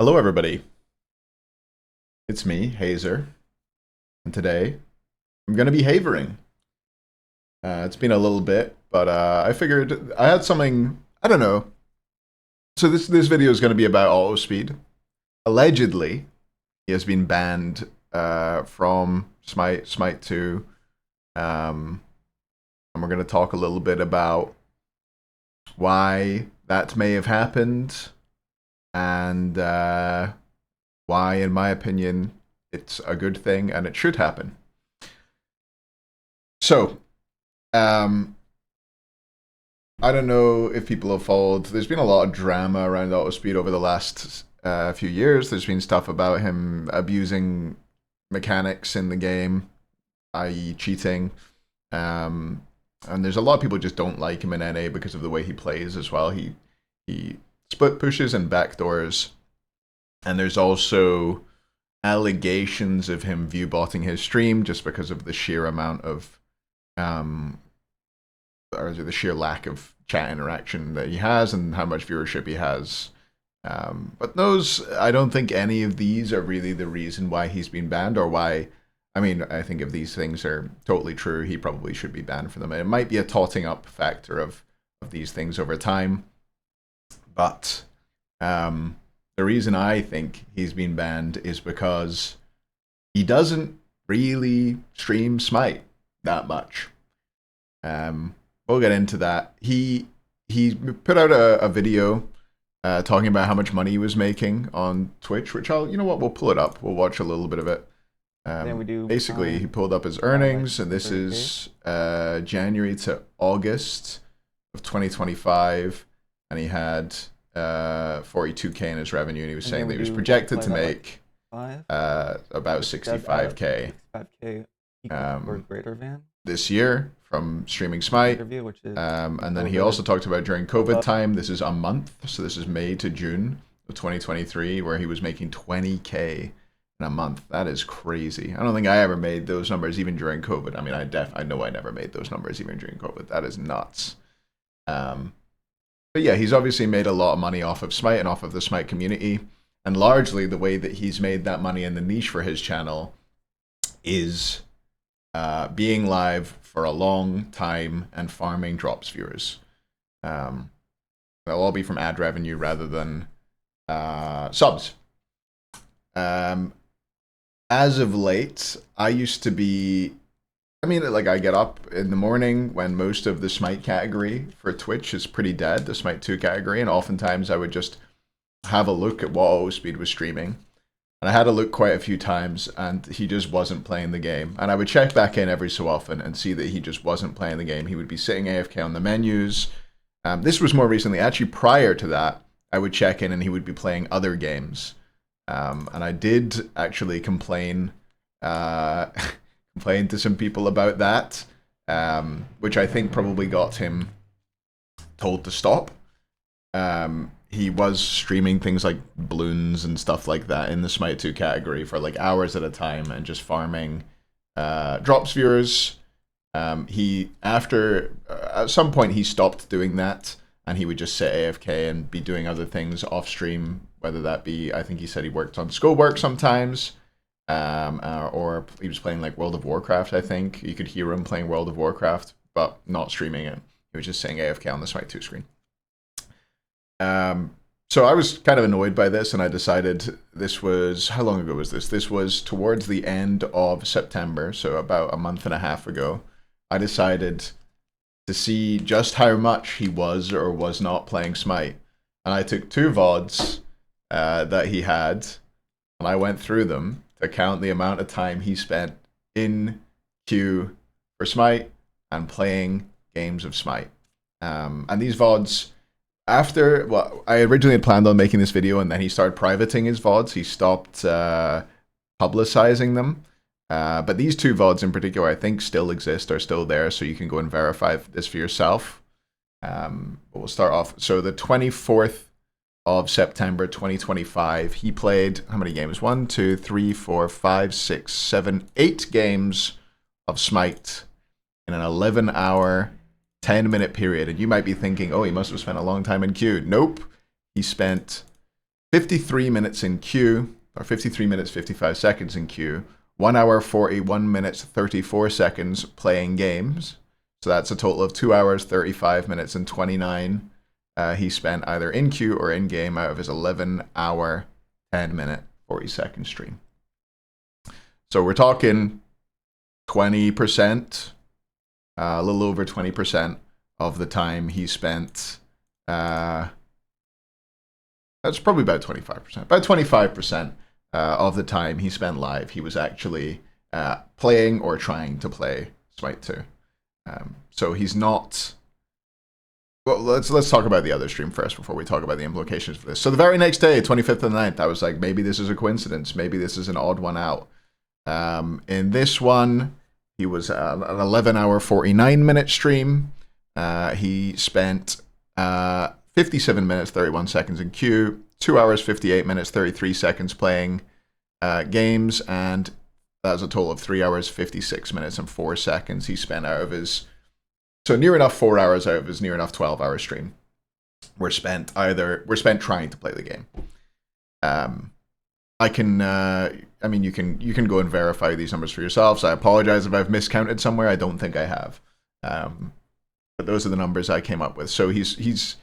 Hello, everybody. It's me, Hazer, and today I'm going to be havering. It's been a little bit, but I figured I had something. I don't know. So this video is going to be about Autospeed. Allegedly, he has been banned from Smite 2, and we're going to talk a little bit about why that may have happened and why, in my opinion, it's a good thing and it should happen. So, I don't know if people have followed. There's been a lot of drama around Autospeed over the last few years. There's been stuff about him abusing mechanics in the game, i.e., cheating. And there's a lot of people who just don't like him in NA because of the way he plays as well. He split pushes and backdoors, and there's also allegations of him viewbotting his stream just because of the sheer amount of or the sheer lack of chat interaction that he has and how much viewership he has. But those, I don't think any of these are really the reason why he's been banned or why. I mean, I think if these things are totally true, he probably should be banned for them. It might be a totting up factor of these things over time. But the reason I think he's been banned is because he doesn't really stream Smite that much. We'll get into that. He put out a video talking about how much money he was making on Twitch, which we'll pull it up. We'll watch a little bit of it. Then we do Basically, he pulled up his earnings, and this is January to August of 2025, and he had 42K in his revenue, and he was saying that he was projected to make about 65K or greater than this year from streaming Smite. And then he also talked about during COVID time, this is a month, so this is May to June of 2023, where he was making 20K in a month. That is crazy. I don't think I ever made those numbers even during COVID. I mean, I know I never made those numbers even during COVID. That is nuts. But yeah, he's obviously made a lot of money off of Smite and off of the Smite community. And largely the way that he's made that money in the niche for his channel is being live for a long time and farming drops viewers. That'll all be from ad revenue rather than subs. As of late, I used to be, I get up in the morning when most of the Smite category for Twitch is pretty dead, the Smite 2 category, and oftentimes I would just have a look at what Autospeed was streaming. And I had a look quite a few times, and he just wasn't playing the game. And I would check back in every so often and see that he just wasn't playing the game. He would be sitting AFK on the menus. This was more recently. Actually, prior to that, I would check in and he would be playing other games. And I did actually complain to some people about that, which I think probably got him told to stop. He was streaming things like balloons and stuff like that in the Smite 2 category for like hours at a time and just farming drops viewers. At some point he stopped doing that and he would just sit AFK and be doing other things off stream, whether that be, I think he said he worked on schoolwork sometimes, or he was playing like World of Warcraft, I think. You could hear him playing World of Warcraft, but not streaming it. He was just saying AFK on the Smite 2 screen. So I was kind of annoyed by this, and I decided this was, how long ago was this? This was towards the end of September, so about a month and a half ago. I decided to see just how much he was or was not playing Smite. And I took 2 VODs that he had, and I went through them to count the amount of time he spent in queue for Smite and playing games of Smite. And these VODs, I originally had planned on making this video, and then he started privating his VODs. He stopped publicizing them. But these 2 VODs in particular, I think, still exist, are still there, so you can go and verify this for yourself. But we'll start off. So the 24th of September 2025, he played how many games? 1, 2, 3, 4, 5, 6, 7, 8 games of Smite in an 11-hour 10-minute period. And you might be thinking, oh, he must have spent a long time in queue. Nope. He spent 53 minutes in queue, or 53 minutes 55 seconds in queue, 1 hour 41 minutes 34 seconds playing games. So that's a total of 2 hours 35 minutes and 29 he spent either in queue or in game out of his 11-hour 10-minute 40-second stream. So we're talking 20%, a little over 20% of the time he spent. That's probably about 25%. About 25% of the time he spent live, he was actually playing or trying to play Smite 2. So he's not. Well, let's talk about the other stream first before we talk about the implications for this. So the very next day, 25th of the 9th, I was like, maybe this is a coincidence. Maybe this is an odd one out. In this one, he was an 11-hour 49-minute stream. He spent 57 minutes 31 seconds in queue, 2 hours 58 minutes 33 seconds playing games, and that was a total of 3 hours 56 minutes and 4 seconds he spent out of his. So near enough 4 hours out of his near enough 12-hour stream were spent trying to play the game. I mean, you can go and verify these numbers for yourselves. I apologize if I've miscounted somewhere. I don't think I have. But those are the numbers I came up with. So he's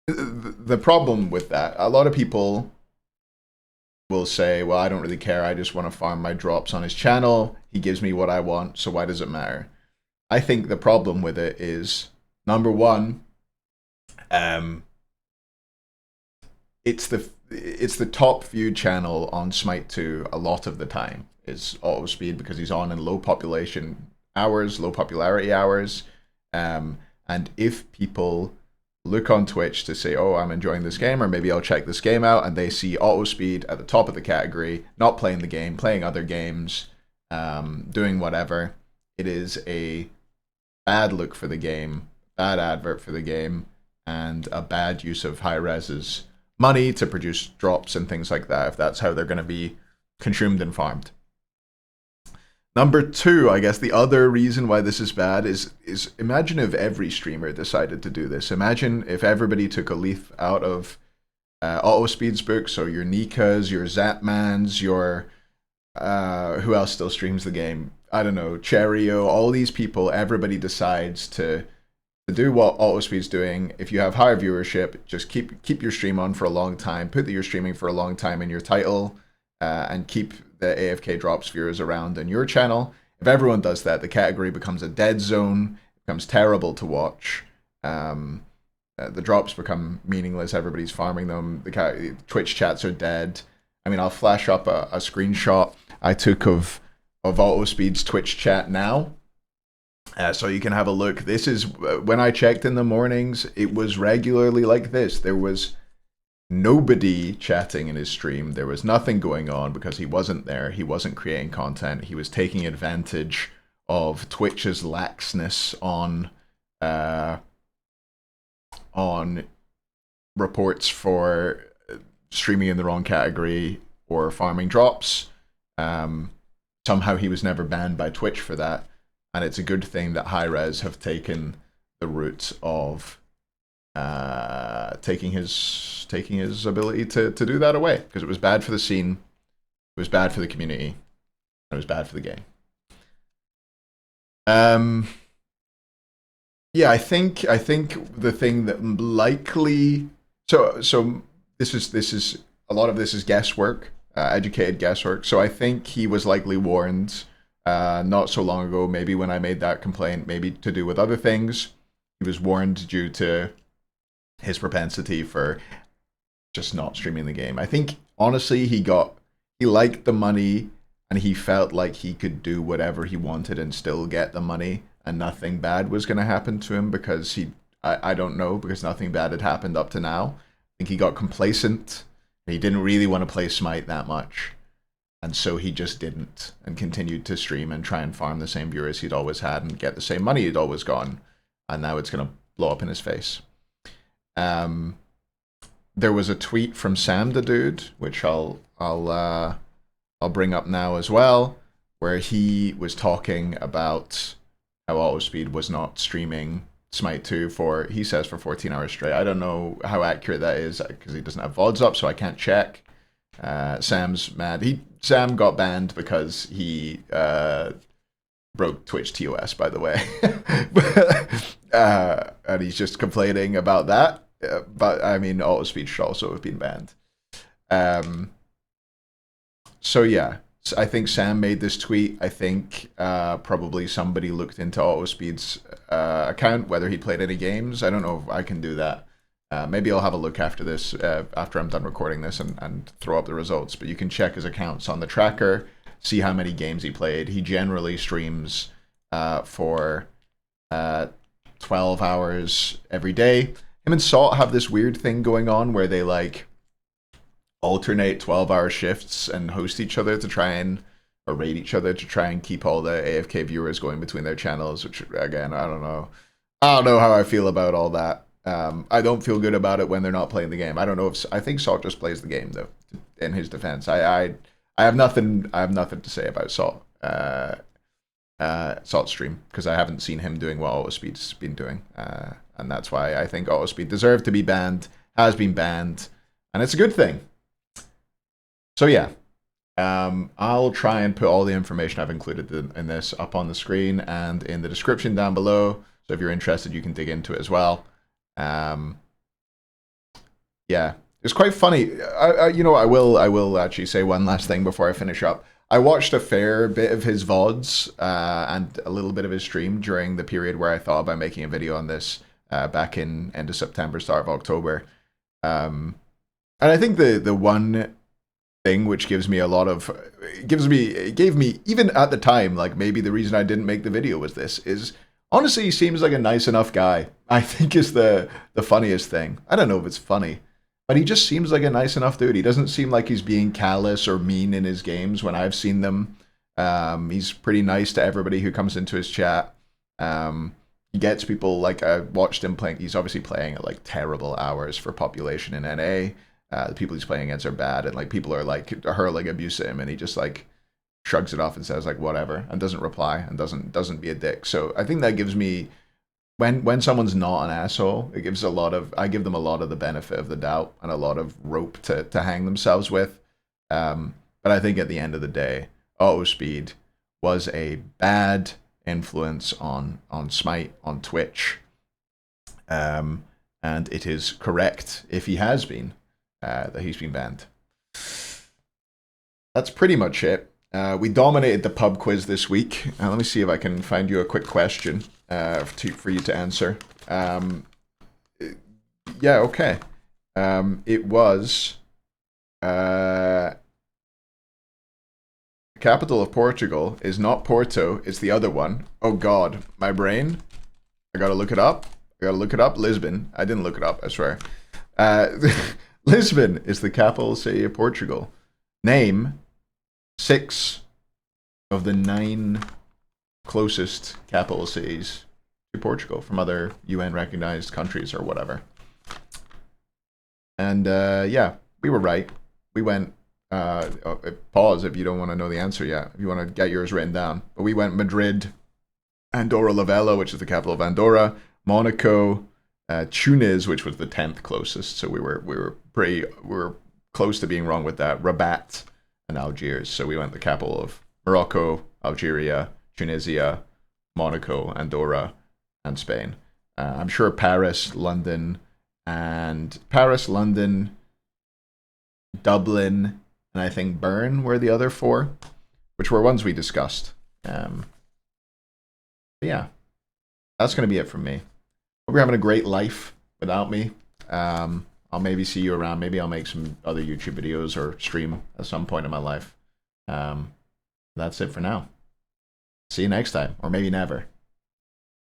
the problem with that. A lot of people will say, well, I don't really care. I just want to farm my drops on his channel. He gives me what I want, so why does it matter? I think the problem with it is, number one, it's the top viewed channel on Smite 2 a lot of the time is Autospeed, because he's on in low population hours, low popularity hours. And if people look on Twitch to say, oh, I'm enjoying this game, or maybe I'll check this game out, and they see Autospeed at the top of the category, not playing the game, playing other games, doing whatever, it is a bad look for the game, bad advert for the game, and a bad use of Hi-Rez's money to produce drops and things like that, if that's how they're going to be consumed and farmed. Number two, I guess the other reason why this is bad is imagine if every streamer decided to do this. Imagine if everybody took a leaf out of Autospeed's book, so your Nikas, your Zapmans, your who else still streams the game? I don't know, Cherio, all these people, everybody decides to do what Autospeed's doing. If you have higher viewership, just keep your stream on for a long time, put that you're streaming for a long time in your title, and keep the AFK drops viewers around in your channel. If everyone does that, the category becomes a dead zone, becomes terrible to watch. The drops become meaningless, everybody's farming them, the Twitch chats are dead. I mean, I'll flash up a screenshot I took of Autospeed's Twitch chat now. So you can have a look. This is, when I checked in the mornings, it was regularly like this. There was nobody chatting in his stream. There was nothing going on because he wasn't there. He wasn't creating content. He was taking advantage of Twitch's laxness on reports for streaming in the wrong category or farming drops. Somehow he was never banned by Twitch for that. And it's a good thing that Hi-Rez have taken the route of taking his ability to do that away, because it was bad for the scene, it was bad for the community, and it was bad for the game. Yeah, I think the thing that likely so this is a lot of this is guesswork, educated guesswork. So I think he was likely warned not so long ago, maybe when I made that complaint, maybe to do with other things. He was warned due to his propensity for just not streaming the game. I think, honestly, he liked the money, and he felt like he could do whatever he wanted and still get the money, and nothing bad was going to happen to him, because I don't know, because nothing bad had happened up to now. I think he got complacent. He didn't really want to play Smite that much. And so he just didn't, and continued to stream and try and farm the same viewers he'd always had and get the same money he'd always gotten. And now it's going to blow up in his face. There was a tweet from Sam the Dude, which I'll bring up now as well, where he was talking about how Autospeed was not streaming Smite 2 for, he says, for 14 hours straight. I don't know how accurate that is because he doesn't have VODs up, so I can't check. Sam's mad. Sam got banned because he broke Twitch TOS, by the way. And he's just complaining about that. But I mean, Autospeed should also have been banned. So yeah, I think Sam made this tweet. I think probably somebody looked into Autospeed's account, whether he played any games. I don't know if I can do that. Maybe I'll have a look after this, after I'm done recording this, and throw up the results. But you can check his accounts on the tracker, see how many games he played. He generally streams for 12 hours every day. Him and Salt have this weird thing going on where they like alternate 12-hour shifts and host each other to try and, or raid each other to try and keep all the AFK viewers going between their channels, which again, I don't know how I feel about all that. I don't feel good about it when they're not playing the game. I don't know if, I think Salt just plays the game though, in his defense. I have nothing to say about Salt Salt stream, because I haven't seen him doing what Autospeed's been doing, and that's why I think Autospeed deserved to be banned, has been banned, and it's a good thing. So yeah, I'll try and put all the information I've included in this up on the screen and in the description down below. So if you're interested, you can dig into it as well. Yeah, it's quite funny. You know, I will actually say one last thing before I finish up. I watched a fair bit of his VODs and a little bit of his stream during the period where I thought about making a video on this back in end of September, start of October. And I think the one thing which gives me a lot of, it gave me, even at the time, like maybe the reason I didn't make the video was this, is honestly, he seems like a nice enough guy. I think is the funniest thing. I don't know if it's funny, but he just seems like a nice enough dude. He doesn't seem like he's being callous or mean in his games when I've seen them. He's pretty nice to everybody who comes into his chat. He gets people, like I watched him playing, he's obviously playing at like terrible hours for population in NA. The people he's playing against are bad, and like people are like hurling abuse at him, and he just like shrugs it off and says like whatever, and doesn't reply, and doesn't be a dick. So I think that gives me, when someone's not an asshole, it gives I give them a lot of the benefit of the doubt and a lot of rope to hang themselves with. But I think at the end of the day, Autospeed was a bad influence on Smite, on Twitch, and it is correct if he has been that he's been banned. That's pretty much it. We dominated the pub quiz this week. Let me see if I can find you a quick question for you to answer. Yeah, okay. It was the capital of Portugal is not Porto, it's the other one. Oh god, my brain. I gotta look it up. Lisbon. I didn't look it up, I swear. Lisbon is the capital city of Portugal. Name 6 of the 9 closest capital cities to Portugal from other UN recognized countries or whatever. And yeah, we were right. We went, pause if you don't want to know the answer yet, if you want to get yours written down. But we went Madrid, Andorra la Vella, which is the capital of Andorra, Monaco, Tunis, which was the 10th closest. So we were close to being wrong with that. Rabat and Algiers. So we went the capital of Morocco, Algeria, Tunisia, Monaco, Andorra, and Spain. I'm sure Paris, London, Dublin, and I think Bern were the other 4, which were ones we discussed. Yeah, that's going to be it from me. Hope you're having a great life without me. I'll maybe see you around. Maybe I'll make some other YouTube videos or stream at some point in my life. That's it for now. See you next time, or maybe never.